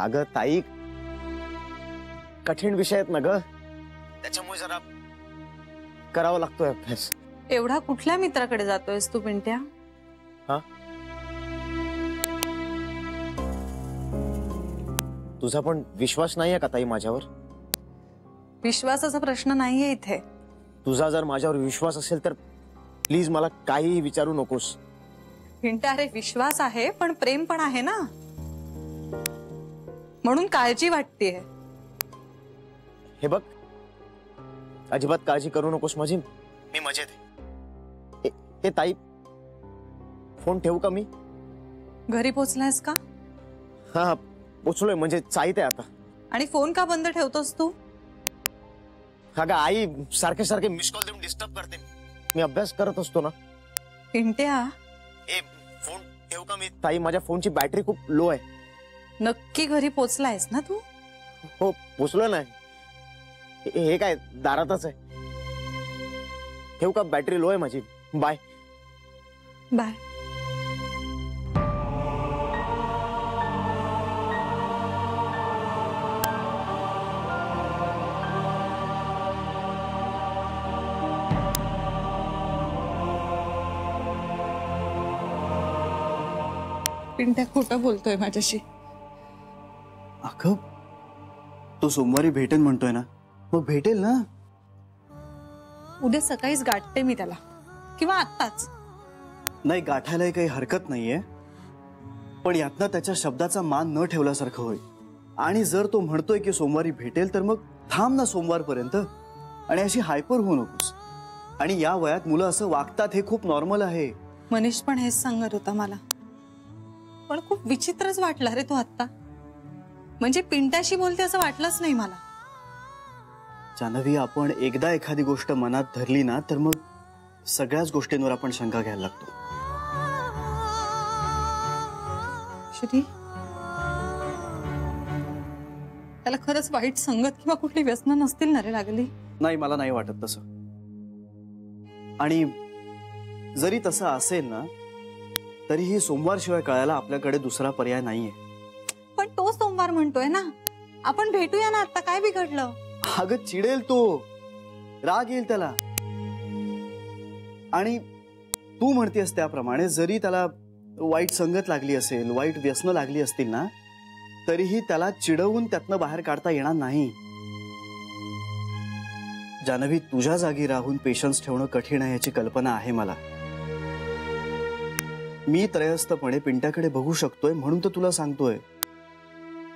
अगं ताई, कठीण विषय आहेत ना ग, त्याच्यामुळे जरा करावा लागतोय अभ्यास. एवढा कुठल्या मित्राकडे जातोयस तू पिंट्या? हा, तुझा पण विश्वास नाहीये का ताई माझ्यावर? विश्वासाचा प्रश्न नाहीये इथे. तुझा जर माझ्यावर विश्वास असेल तर प्लीज मला काहीही विचारू नकोस. पिंट्या, अरे विश्वास आहे पण प्रेम पण आहे ना, म्हणून काळजी वाटतेय. हे बघ, अजिबात काळजी करू नकोस माझी, मी मजेत आहे. ए ताई, फोन ठेवू का मी? घरी पोचलायस का? हा, पोचलोय, म्हणजे चाईत आहे आता. आणि फोन का बंद ठेवतोस तू? अगं आई सारखे सारखे मिस कॉल देऊन डिस्टर्ब करते. मी अभ्यास करत असतो ना. पिंट्या, ए फोन ठेवू का मी? ताई, माझ्या फोनची बॅटरी खूप लो आहे. नक्की घरी पोचलायस ना तू? हो, पोचलो ना. हे काय दारातच आहे. ठेवू का? बॅटरी लो आहे माझी. Bye bye. पिंट्या खोटं बोलतोय माझ्याशी. अगं, तो सोमवारी भेटेन म्हणतोय ना, मग भेटेल ना. उद्या सकाळीच गाठते मी त्याला, किंवा आत्ताच. नाही, गाठायलाही काही हरकत नाहीये, पण यातनं त्याच्या शब्दाचा मान न ठेवल्यासारखं होईल. आणि जर तो म्हणतोय की सोमवारी भेटेल तर मग थांब ना सोमवारपर्यंत, आणि अशी हायपर होऊ नकोस. आणि या वयात मुलं असं वागतात, हे खूप नॉर्मल आहे. मनीष पण हेच सांगत होता मला, पण खूप विचित्रच वाटलं रे तो आत्ता. म्हणजे पिंट्याशी बोलते असं वाटलंच नाही मला. जान्हवी, आपण एकदा एखादी गोष्ट मनात धरली ना तर मग सगळ्याच गोष्टींवर आपण शंका घ्यायला लागतो. श्री, त्याला खरंच वाईट संगत किंवा कुठली व्यसनं नसतील ना रे लागली? नाही, मला नाही वाटत तसं. आणि जरी तसं असेल ना तरीही सोमवारशिवाय कळायला आपल्याकडे दुसरा पर्याय नाहीये. पण तो सोमवार म्हणतोय ना, आपण भेटूया ना. आता काय बिघडलं? अगं, चिडेल तो, राग येईल त्याला. आणि तू म्हणतेस त्याप्रमाणे जरी त्याला वाईट संगत लागली असेल, वाईट व्यसनं लागली असतील ना, तरीही त्याला चिडवून त्यातनं बाहेर काढता येणार नाही. जान्हवी, तुझ्या जागी राहून पेशन्स ठेवणं कठीण आहे याची कल्पना आहे मला. मी त्रयस्थपणे पिंट्याकडे बघू शकतोय म्हणून तर तुला सांगतोय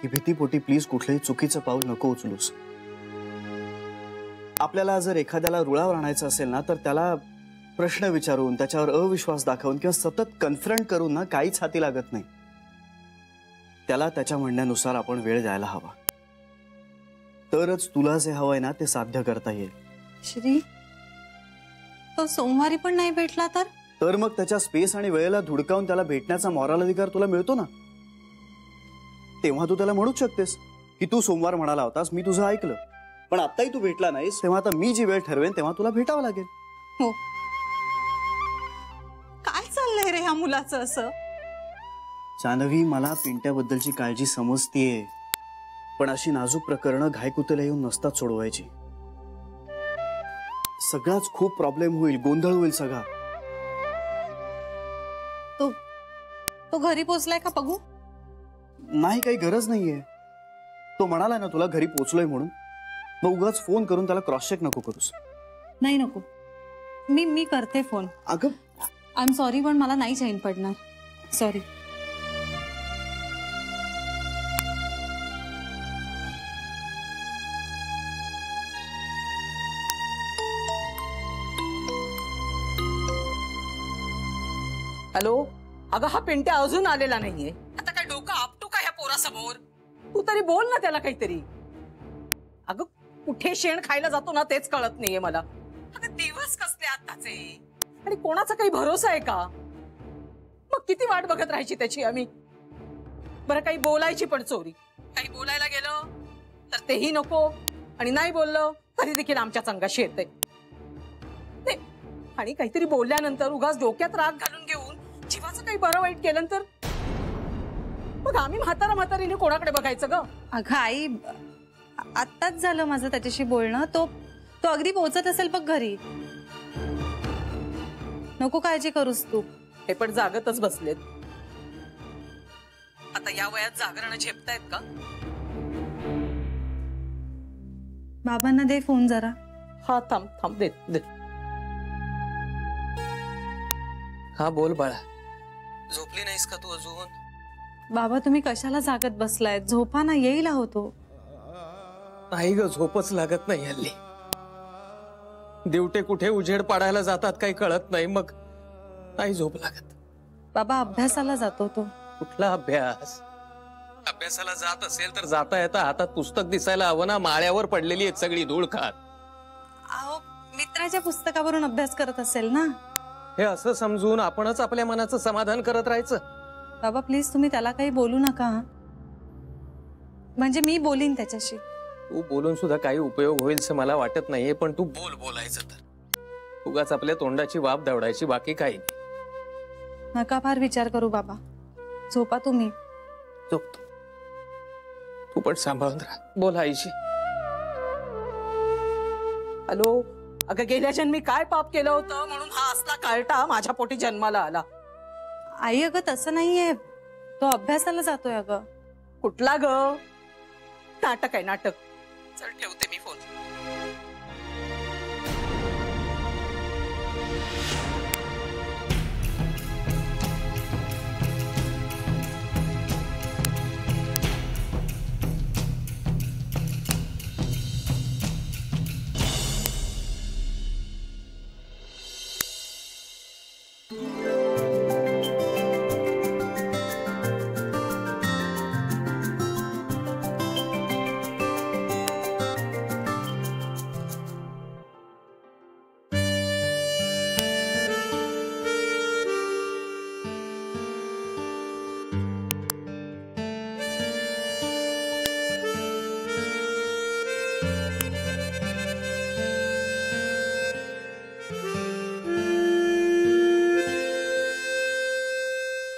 की भीतीपोटी प्लीज कुठलंही चुकीचं पाऊल नको उचलूस. आपल्याला जर एखाद्याला रुळावर आणायचं असेल ना तर त्याला प्रश्न विचारून, त्याच्यावर अविश्वास दाखवून किंवा सतत कन्फ्रंट करून ना काहीच हाती लागत नाही. त्याला त्याच्या म्हणण्यानुसार आपण वेळ द्यायला हवा, तरच तुला जे हवंय ना ते साध्य करता येईल. श्री, तो सोमवारी पण नाही भेटला तर मग त्याच्या स्पेस आणि वेळेला धुडकावून त्याला भेटण्याचा मॉरल अधिकार तुला मिळतो ना. तेव्हा तू त्याला म्हणूच शकतेस की तू सोमवार म्हणाला होतास, मी तुझं ऐकलं, पण आत्ताही तू भेटला नाहीस, तेव्हा आता मी जी वेळ ठरवेन तेव्हा तुला भेटावं लागेल. हो. काय चाललंय रे ह्या मुलाचं असं? जान्हवी, मला पिंट्याबद्दलची काळजी समजतीये, पण अशी नाजूक प्रकरणं घायकुतेला येऊन नसतात सोडवायची. सगळाच खूप प्रॉब्लेम होईल, गोंधळ होईल सगळा. तो घरी पोचलाय का बघू? नाही, काही गरज नाहीये. तो म्हणाला ना तुला घरी पोचलोय म्हणून, मग उगाच फोन करून त्याला क्रॉस चेक नको करूस. नाही, नको. मी करते फोन. अगं, आय एम सॉरी, पण मला नाही चैन पडणार. सॉरी. हॅलो. अगं, हा पिंट्या अजून आलेला नाहीये. आता काय डोकं आपटू का ह्या पोरासमोर? तू तरी बोल ना त्याला काहीतरी. अगं, कुठे शेण खायला जातो ना तेच कळत नाहीये मला. अगं, दिवस कसले आताचे, आणि कोणाचा काही भरोसा आहे का? मग किती वाट बघत राहायची त्याची आम्ही. बरं, काही बोलायची पण चोरी. काही बोलायला गेलं तर तेही नको, आणि नाही बोललं तरी देखील आमच्या अंगाशी येते. आणि काहीतरी बोलल्यानंतर उगाच डोक्यात राग घालून घेऊन जीवाचं काही बरं वाईट केलं तर मग आम्ही म्हातारीने कोणाकडे बघायचं ग? अगं आई, आत्ताच झालं माझं त्याच्याशी बोलणं. तो तो अगदी पोहोचत असेल बघ घरी. नको काळजी करूस तू. हे पण जागतच बसलेत. आता या वयात जागरण झेपतायत का? बाबांना दे फोन जरा. हा थांब थांब दे दे. हा बोल बाळा, झोपली नाहीस का तू अजून? बाबा तुम्ही कशाला जागत बसलाय? झोपा ना, येईल होतो. नाही ग, झोपच लागत नाही हल्ली. दिवटे कुठे उजेड पाडायला जातात काही कळत नाही, मग नाही झोप लागत. बाबा अभ्यासाला जातो तो. कुठला अभ्यास? अभ्यासाला जात असेल तर जाता येता हातात पुस्तक दिसायला हवं ना. माळ्यावर पडलेली आहेत सगळी धूळ खात. अहो मित्राच्या पुस्तकावरून अभ्यास करत असेल ना. हे असं समजून आपणच आपल्या मनाचं समाधान करत राहायचं. बाबा प्लीज तुम्ही त्याला काही बोलू नका. म्हणजे मी बोलीन त्याच्याशी. तू बोलून सुद्धा काही उपयोग होईल असं मला वाटत नाहीये, पण तू बोलायचं तर उगाच आपल्या तोंडाची वाफ दवडायची, बाकी काही नाही. नका फार विचार करू बाबा. झोपा तुम्ही. झोपतो. तू पण सांभाळून राहा. बोल आईशी. हॅलो, अगं गेल्या जन्मी काय पाप केलं होतं म्हणून हा असला कार्टा माझ्या पोटी जन्माला आला? आई अगं तसं नाहीये, तो अभ्यासाला जातोय अगं. कुठला ग? नाटक आहे नाटक. चल ठेवते मी phone.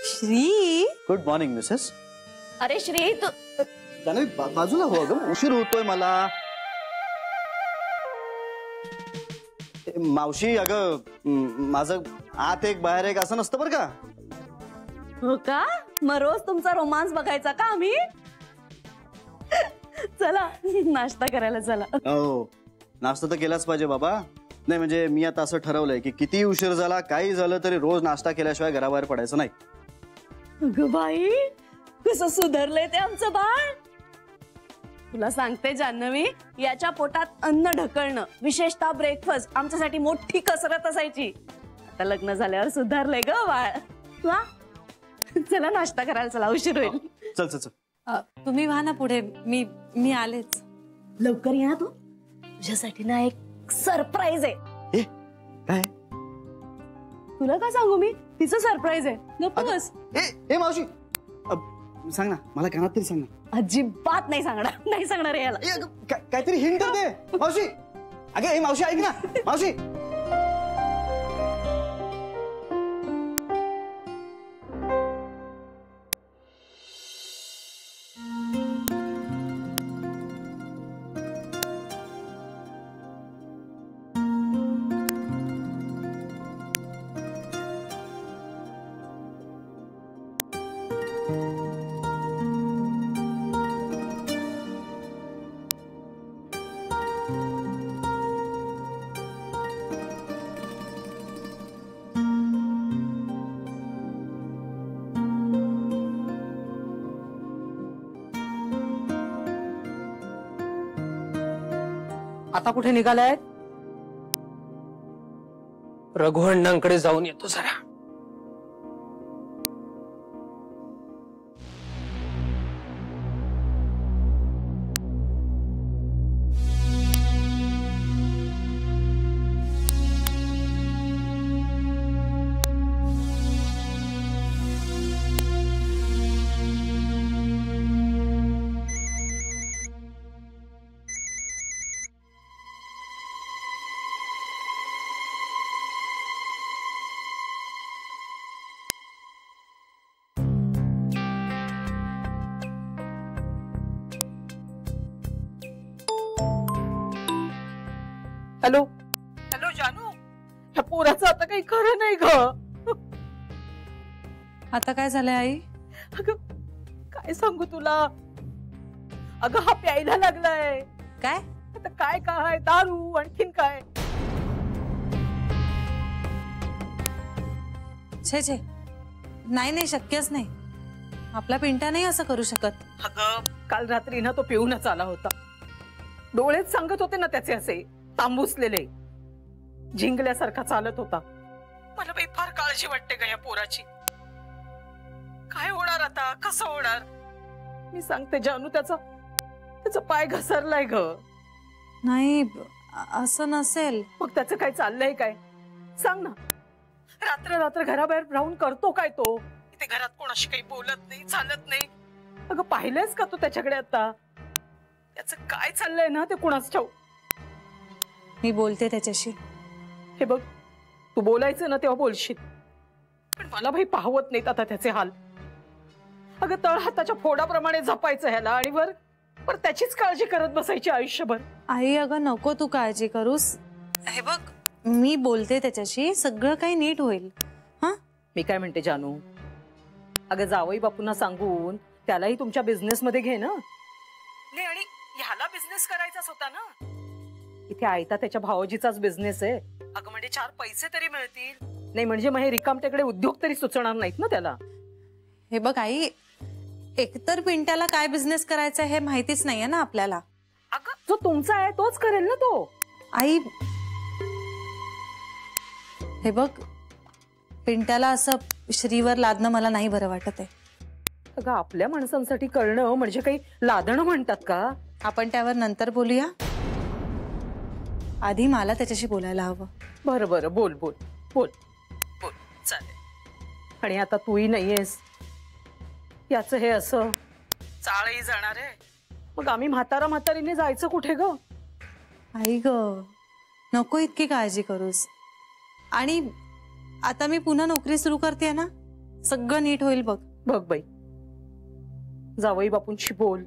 Shree, good morning Mrs. अरे श्री तू जान्हवी बाजूला हो अगं, उशीर होतोय मला. मावशी अगं, माझं आत एक बाहेर एक असं नसतं बरं का. हो का? मग रोज तुमचा रोमांस बघायचा का आम्ही? चला नाश्ता करायला चला. हो, नाश्ता तर केलाच पाहिजे बाबा. नाही म्हणजे मी आता असं ठरवलंय की किती उशीर झाला काही झालं तरी रोज नाश्ता केल्याशिवाय घराबाहेर पडायचं नाही. अगं बाई, कसं सुधारलंय ते आमचं बाळ. तुला सांगते जान्हवी, याच्या पोटात अन्न ढकलणं, विशेषतः ब्रेकफास्ट, आमच्यासाठी मोठी कसरत असायची. आता लग्न झाल्यावर सुधारलंय ग बाळ. वा, चला नाश्ता करायला चला, उशीर होईल. चल चल चल. तुम्ही व्हा ना पुढे. मी आलेच. लवकर या तू. तुझ्यासाठी ना एक सरप्राईज आहे. ए काय? तुला का सांगू मी? तिचं सरप्राईज आहे. गप्प बस. ए मावशी, सांग ना, मला कानात तरी सांग ना. अजिबात नाही सांगणार, नाही सांगणार आहे याला. ए, अगं, काहीतरी हिंट तर दे मावशी. अगं ए मावशी ऐक ना मावशी. आता कुठे निघालाय? रघुअण्णांकडे जाऊन येतो जरा. हॅलो हॅलो जानू, ह्या पोराचं आता काही खरं नाही ग. आता काय झालंय आई? अगं काय सांगू तुला, अगं हा प्यायला लागलाय. काय? आता काय काय दारू आणखीन काय. छे छे, नाही नाही, शक्यच नाही. आपला पिंटा नाही असं करू शकत. अगं काल रात्री ना तो पिऊनच आला होता. डोळेच सांगत होते ना त्याचे असे तांबुसलेले, झिंगल्यासारखा चालत होता. मला बाई फार काळजी वाटते ग या पोराची. काय होणार आता, कसं होणार. मी सांगते जानू, त्याचा पाय घसरलाय ग. नाही, असं नसेल. मग त्याचं काय चाललंय काय सांग ना. रात्र रात्र घराबाहेर राहून करतो काय तो. ते घरात कोणाशी काही बोलत नाही, चालत नाही. अगं पाहिलंयस का तू त्याच्याकडे आता. त्याचं काय चाललंय ना ते कुणाच ठाऊक. मी बोलते त्याच्याशी. हे बघ, तू बोलायचं ना तेव्हा बोलशील, पण मला भाई पाहवत नाहीत आता त्याचे हाल. अगं तळ हाताच्या फोडाप्रमाणे जपायचं ह्याला आणि वर त्याचीच काळजी करत बसायची आयुष्यभर. आई अगं नको तू काळजी करूस. हे बघ, मी बोलते त्याच्याशी, सगळं काही नीट होईल. हा, मी काय म्हणते जानू, अगं जावई बापूंना सांगून त्यालाही तुमच्या बिझनेस मध्ये घे ना. नाही, आणि ह्याला बिझनेस करायचाच होता ना. इथे आयता त्याच्या भावजीचाच बिझनेस आहे. अगं म्हणजे 4 पैसे तरी मिळतील. नाही म्हणजे मग हे रिकामटेकडे उद्योग तरी सुचणार नाहीत ना त्याला. हे बघ आई, एकतर पिंट्याला काय बिझनेस करायचा हे माहितीच नाहीये ना आपल्याला. अगं जो तुमचा आहे तोच करेल ना तो. आई हे बघ, पिंट्याला असं श्रीवर लादणं मला नाही बरं वाटत आहे. अगं आपल्या माणसांसाठी करणं म्हणजे काही लादणं म्हणतात का. आपण त्यावर नंतर बोलूया. आधी मला त्याच्याशी बोलायला हवं. बरं बरं, बोल बोल बोल बोल, चालेल. आणि आता तूही नाहीयेस, याचं हे असं चाळही जाणार आहे. मग आम्ही म्हातारीने जायचं कुठे ग. आई ग, नको इतकी काळजी करूस. आणि आता मी पुन्हा नोकरी सुरू करते ना, सगळं नीट होईल बघ. बघ बाई, जावई बापूंशी बोल,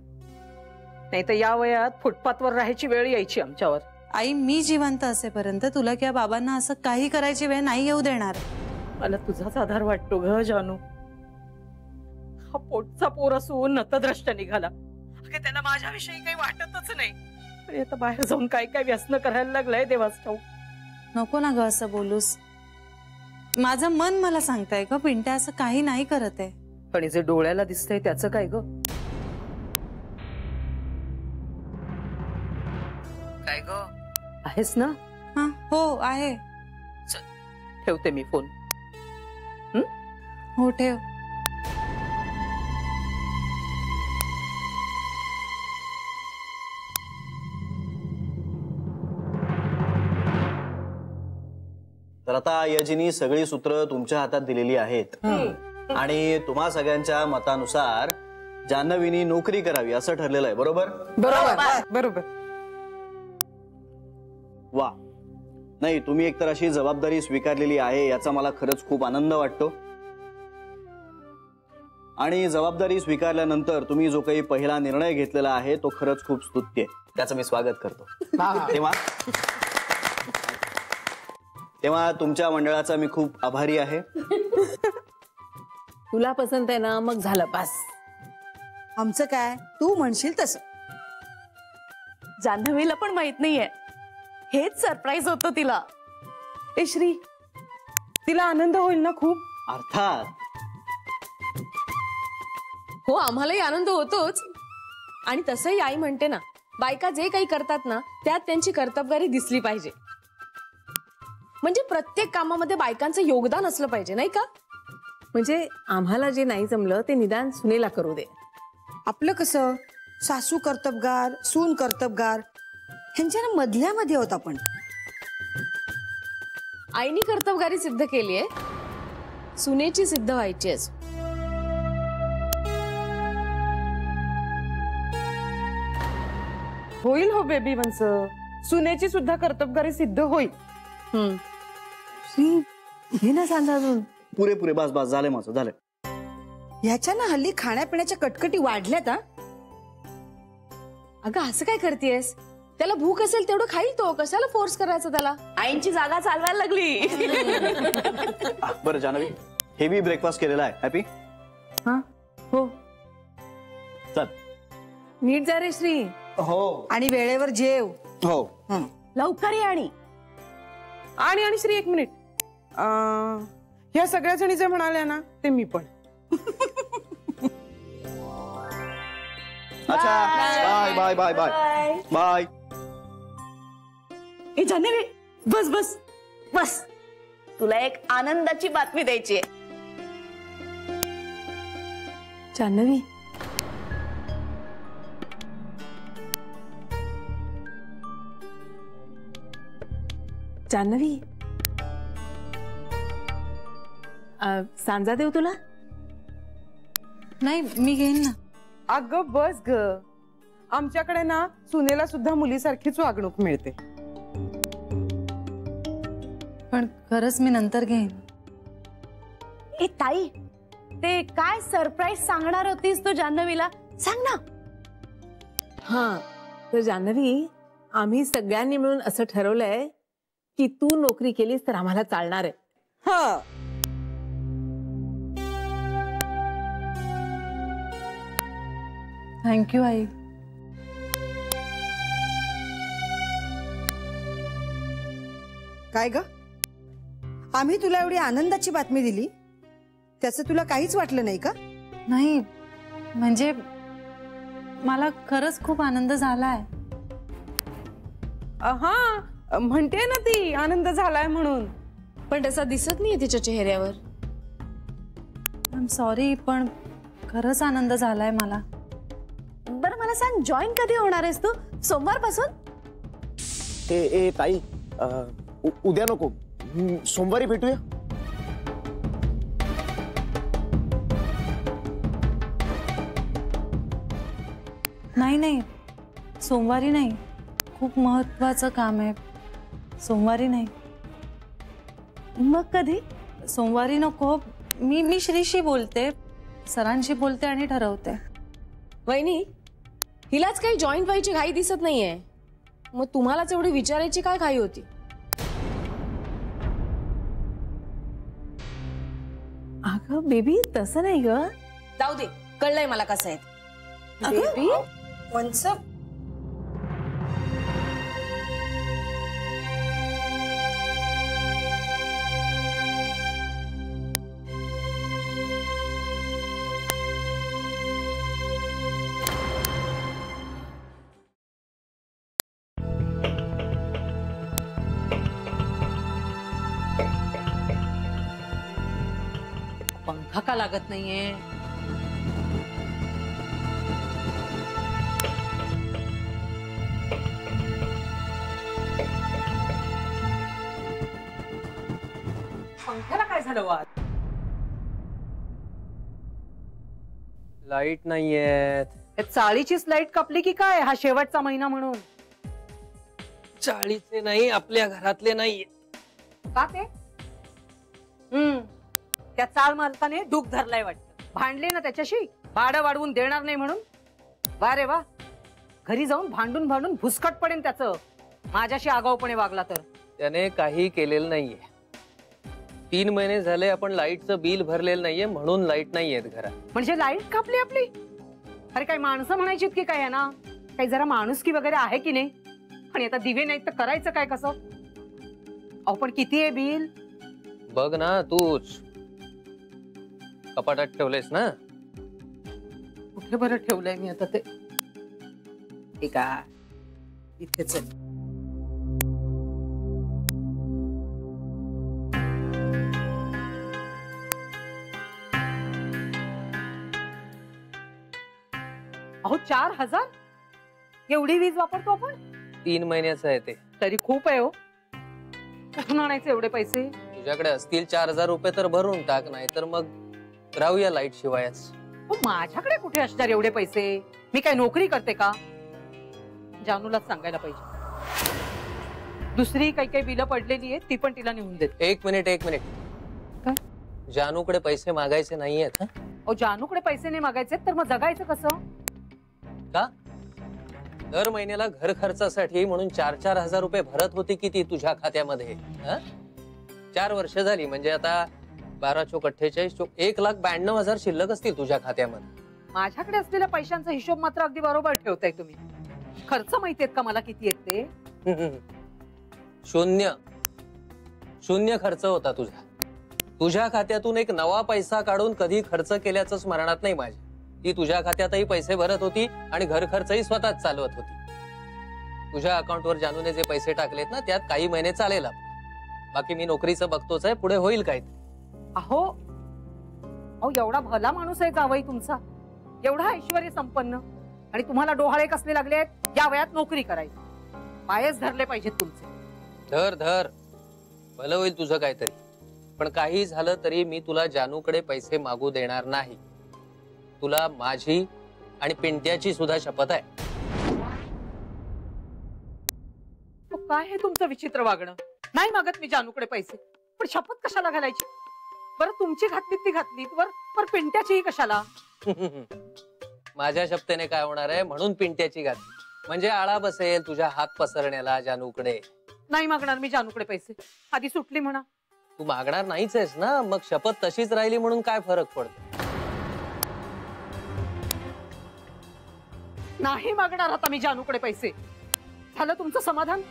नाही तर या वयात फुटपाथवर राहायची वेळ यायची आमच्यावर. आई, मी जिवंत असेपर्यंत तुला किंवा बाबांना असं काही करायची वेळ नाही येऊ देणार. मला तुझाच आधार वाटतो ग जानू. हा पोटचा पोर असून नतद्रष्ट निघाला. अगं त्याला माझ्याविषयी काही वाटतच नाही. आणि आता बाहेर जाऊन काय काय व्यसन करायला लागलाय देवाच ठाऊक. नको ना ग असं बोलूस. माझं मन मला सांगताय ग, पिंट्या असं काही नाही करत आहे. पण जे डोळ्याला दिसतंय त्याचं काय ग. काय ग, आहेस ना. हा, हो आहे. चल ठेवते मी फोन. हो ठेव. तर आता यजीनी सगळी सूत्र तुमच्या हातात दिलेली आहेत आणि तुम्हा सगळ्यांच्या मतानुसार जान्हवीनी नोकरी करावी असं ठरलेलं आहे. बरोबर बरोबर बरोबर. वा, नाही तुम्ही एकतर अशी जबाबदारी स्वीकारलेली आहे याचा मला खरंच खूप आनंद वाटतो. आणि जबाबदारी स्वीकारल्यानंतर तुम्ही जो काही पहिला निर्णय घेतलेला आहे तो खरंच खूप स्तुत्य आहे, त्याचं मी स्वागत करतो. तेव्हा तुमच्या मंडळाचा मी खूप आभारी आहे. तुला पसंत आहे ना, मग झालं पास. आमचं काय, तू म्हणशील तसं. जान्हवीला पण माहित नाहीये, हेच सरप्राईज होतं तिला. ए श्री, तिला आनंद होईल ना खूप. अर्थात. हो, आम्हालाही आनंद होतोच. आणि तसंही आई म्हणते ना, बायका जे काही करतात ना त्यात त्यांची कर्तबगारी दिसली पाहिजे. म्हणजे प्रत्येक कामामध्ये बायकांचं योगदान असलं पाहिजे, नाही का. म्हणजे आम्हाला जे नाही जमलं ते निदान सुनेला करू दे. आपलं कसं, सासू कर्तबगार, सून कर्तबगार, ह्यांच्या ना मधल्या मध्ये होत आपण. आईनी कर्तबगारी सिद्ध केलीये, सुनेची सिद्ध व्हायची आहे. होईल हो बेबी वंस, सुनेची सुद्धा कर्तबगारी सिद्ध होईल. हे ना सांगा अजून. पुरे बस बस, झाले माझं, झालं. ह्याच्या ना हल्ली खाण्यापिण्याच्या कटकटी वाढल्यात. अगं असं काय करतेस, त्याला भूक असेल तेवढं खाईल तो, कशाला फोर्स करायचं त्याला? आईंची जागा चालवायला लागली. बरं जानवी, हेवी ब्रेकफास्ट केलेला आहे. हॅपी? हो. चल. नीट जा रे श्री. हो आणि वेळेवर जेव. हो. लवकर ये. आणि आणि श्री, एक मिनिट. ह्या सगळ्या जणी जे म्हणाल्या ना ते मी पण. अच्छा, bye bye bye bye bye. ए जान्हवी, बस बस बस, तुला एक आनंदाची बातमी द्यायची आहे. जान्हवी, जान्हवी, सांजा देऊ तुला? नाही, मी घेईन ना. अगं बस ग, आमच्याकडे ना सुनेला सुद्धा मुलीसारखीच वागणूक मिळते. पण खरंच मी नंतर घेईन. ए ताई, ते काय सरप्राईज सांगणार होतीस तू जान्हवीला, सांग ना. हा, तर जान्हवी, आम्ही सगळ्यांनी मिळून असं ठरवलंय की तू नोकरी केलीस तर आम्हाला चालणार आहे. हा, थँक्यू आई. काय ग, आम्ही तुला एवढी आनंदाची बातमी दिली, त्याचं तुला काहीच वाटलं नाही का? नाही, म्हणजे मला खरंच खूप आनंद झालाय. हा, म्हणते ना ती आनंद झालाय म्हणून. पण तसा दिसत नाहीये तिच्या चेहऱ्यावर. आय एम सॉरी, पण खरंच आनंद झालाय मला. बरं मला सांग, जॉईन कधी होणार आहेस तू? सोमवारपासून? ए ताई, उद्या नको, सोमवारी भेटूया. नाही, सोमवारी नाही. खूप महत्वाचं काम आहे. सोमवारी नाही. मग कधी? सोमवारी नको. मी श्रीशी बोलते, सरांशी बोलते आणि ठरवते. वहिनी, हिलाच काही जॉईन व्हायची घाई दिसत नाहीये, मग तुम्हालाच एवढी विचारायची काय घाई होती? अगं बेबी, तसं नाही ग. जाऊ दे, कळलंय मला कसं आहे. बेबी, पंखा का लागत नाहीये? पंख्याला काय झालं वाद? लाईट नाहीये. चाळीचीच लाईट कापली की काय, हा शेवटचा महिना म्हणून? चाळीचे नाही, आपल्या घरातले नाहीये. का ते? त्या चाळ मालकाने डूक धरलाय वाटतं. भांडले ना त्याच्याशी, भाडं वाढवून देणार नाही म्हणून. वा रे वा, घरी जाऊन भांडून भांडून भुसकट पडेन त्याचं, माझ्याशी आगाऊपणे वागला तर. त्याने काही केलेलं नाहीये. 3 महिने झाले आपण लाईटचं बिल भरलेलं नाहीये म्हणून लाईट नाहीये घरात. म्हणजे लाईट कापली आपली? अरे काय माणसं म्हणायची की काय ना? काही जरा माणुसकी वगैरे आहे की नाही? आणि आता दिवे नाहीत तर करायचं काय कसं? अहो पण किती आहे बिल? बघ ना तूच, कपाटात ठेवलेस ना. कुठे बरं ठेवलंय मी आता ते? ठीक आहे, इथेच आहे. अहो 4000 एवढी वीज वापरतो आपण? 3 महिन्याचं आहे ते. तरी खूप आहे हो. कुठून आणायचे एवढे पैसे? तुझ्याकडे असतील 4000 रुपये तर भरून टाक, नाही तर मग राहूया लाईट शिवायच. माझ्याकडे कुठे असणार एवढे पैसे? मी काय नोकरी करते का? जानूलाच सांगायला पाहिजे. दुसरी काही काही बिलं पडलेली आहेत ती पण तिला नेऊन देते. एक मिनिट काय? जानूकडे पैसे मागायचे नाहीयेत. अहो जानूकडे पैसे नाही मागायचे तर मग जगायचं कसं? का? दर महिन्याला घर खर्चासाठी म्हणून 4-4 हजार रुपये भरत होती किती तुझ्या खात्यामध्ये? 4 वर्ष झाली म्हणजे आता 12 चोक 48 चोक 1,92,000 शिल्लक असतील तुझ्या खात्यामध्ये. माझ्याकडे असलेल्या पैशांचा हिशोब मात्र अगदी बरोबर ठेवताय तुम्ही. खर्च माहितीयेत का मला किती आहेत ते? शून्य खर्च होता तुझा. तुझ्या खात्यातून एक नवा पैसा काढून कधी खर्च केल्याचं स्मरणात नाही माझ्या. ती तुझ्या खात्यातही पैसे भरत होती आणि घर खर्चही स्वतःच चालवत होती. तुझ्या अकाउंटवर जानूने जे पैसे टाकलेत ना त्यात काही महिने चालेल. बाकी मी नोकरीचं बघतोच आहे, पुढे होईल काय. अहो अहो एवढा भला माणूस आहे जावई तुमचा, एवढा ऐश्वर्य संपन्न, आणि तुम्हाला डोहाळे कसले लागले आहेत या वयात नोकरी करायची. पायच धरले पाहिजेत तुमचे. धर भलं होईल तुझं काहीतरी. पण काही झालं तरी मी तुला जानूकडे पैसे मागू देणार नाही. तुला माझी आणि पिंट्याची सुद्धा शपथ आहे. काय हे तुमचं विचित्र वागणं? नाही मागत मी जानूकडे पैसे, पण शपथ कशाला घालायची? बरं तुमची घातली ती घातली, वर पिंट्याचीही कशाला? माझ्या शपथेने काय होणार आहे म्हणून पिंट्याची घातली, म्हणजे आळा बसेल तुझ्या हात पसरण्याला जानूकडे. नाही मागणार मी जानूकडे पैसे, आधी सुटली म्हणा. तू मागणार नाहीच आहेस ना, मग शपथ तशीच राहिली म्हणून काय फरक पडतो? नाही मागणार आता मी जानूकडे पैसे. झालं तुमचं समाधान?